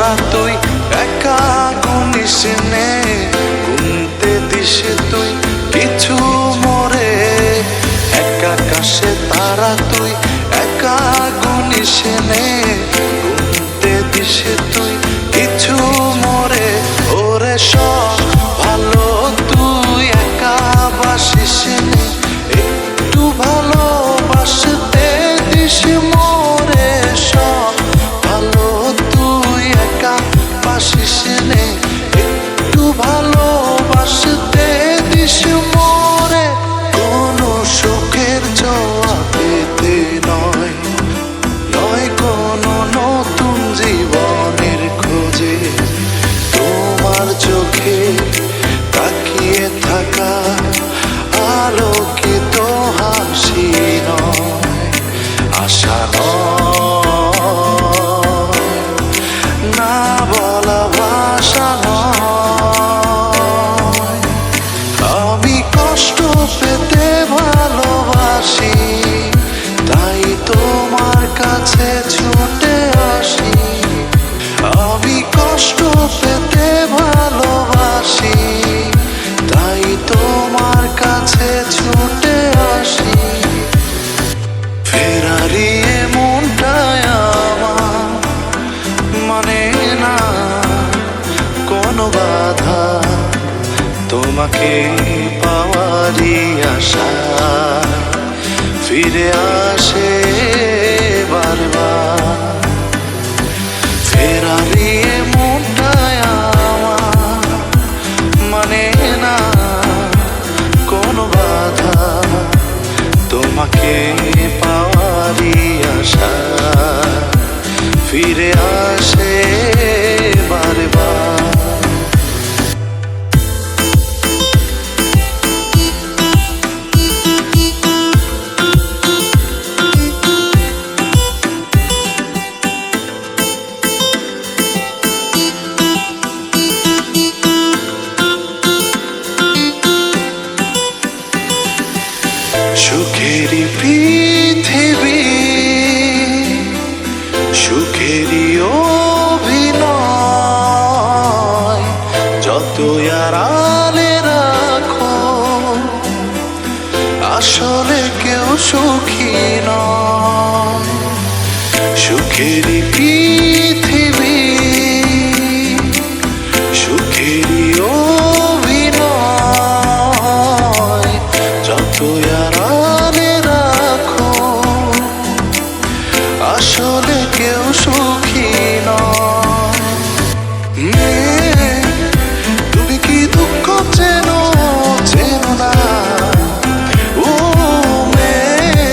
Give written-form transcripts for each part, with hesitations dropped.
তারা তুই একা গুনিস নে, গুনতে দিস তুই কিছু মোরে। এক আকাশে তারা তুই একা গুনিস নে, গুনতে দিস তুই কিছু মোরে। ওরে সব ভালো তুই একা বাসিস নে, একটু ভালোবাসতে দিস মোরে। সব ভালো তুই একা বাসিস নে, একটু ভালোবাসতে দিস মোরে। কোনো সুখের ছোঁয়া পেতে নয়, নয় কোনো নতুন জীবনের খোঁজে। তোমার চোখে তাকিয়ে থাকা আলোকিত হাসি নয়, আশা নয়, না বলা ভাষা নয়। আমি কষ্ট পেতে ভালোবাসি, তাই তোমার কাছে ছুটে আসি। আমি কষ্ট পেতে ভালোবাসি, তাই তোমার কাছে ছুটে আসি। ফেরারি মনটায় আমার মানে না কোনো বাধা, তোমাকে পাওয়ারই আশা ফিরে আসে বারবার। ফেরারি মনটায় আমার মানে না কোনো বাধা, তোমাকে পাওয়ারই আশা ফিরে আসে বারবার। সুখেরই পৃথিবী, সুখেরই অভিনয়, যতই আড়ালে রাখো আসলে কেউ সুখী নয়। সুখেরই পৃথিবী, সুখেরই অভিনয়, যতই আড়ালে রাখো আসলে কেউ সুখী নয়। তুমি কি দুঃখ চেনো চেনো না, ও মেয়ে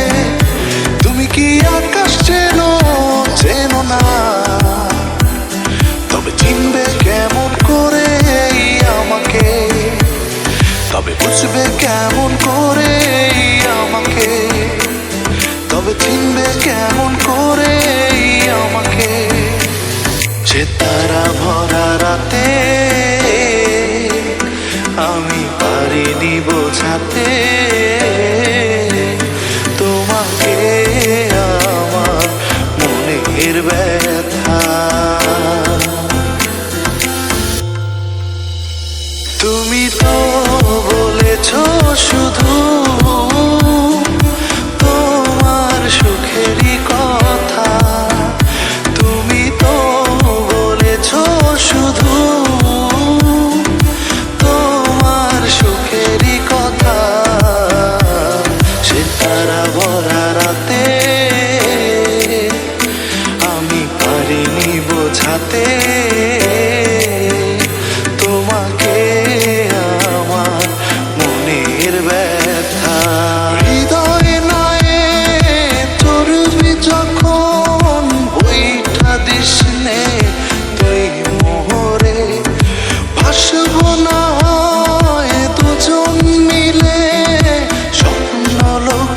তুমি কি আকাশ চেনো চেনো না। তবে চিনবে কেমন করে আমাকে, তবে বুঝবে কেমন করে আমাকে, তবে চিনবে কেমন করে আমাকে। সে তারা ভরা রাতে আমি পারিনি বোঝাতে তোমাকে আমার মনের ব্যথা। তুমি তো বলেছ শুধু তোমার সুখেরই কথা, তুমি তো বলেছ শুধু তোমার সুখেরই কথা। সে তারা ভরা রাতে আমি পারিনি বোঝাতে তোমাকে আমার মনের ব্যথা। হৃদয় নয়ে চড়বি যখন বইটা দিস নে তুই মোহরে, ভাসবো না হয় দুজন মিলে স্বপ্ন লোক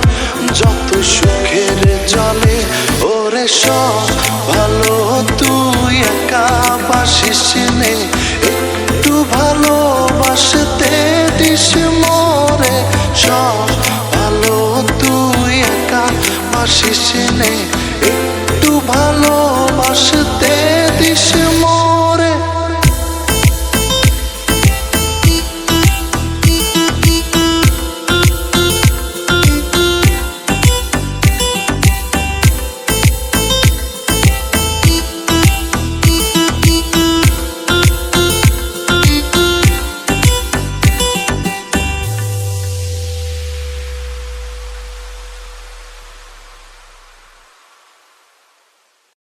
যত সুখের জলে। ওরে সব ভালো তুই একা বাসিস নে, একটু ভালোবাসতে দিস মোরে। সব ভালো তুই একা বাসিস নে, একটু ভালোবাসতে দিস মন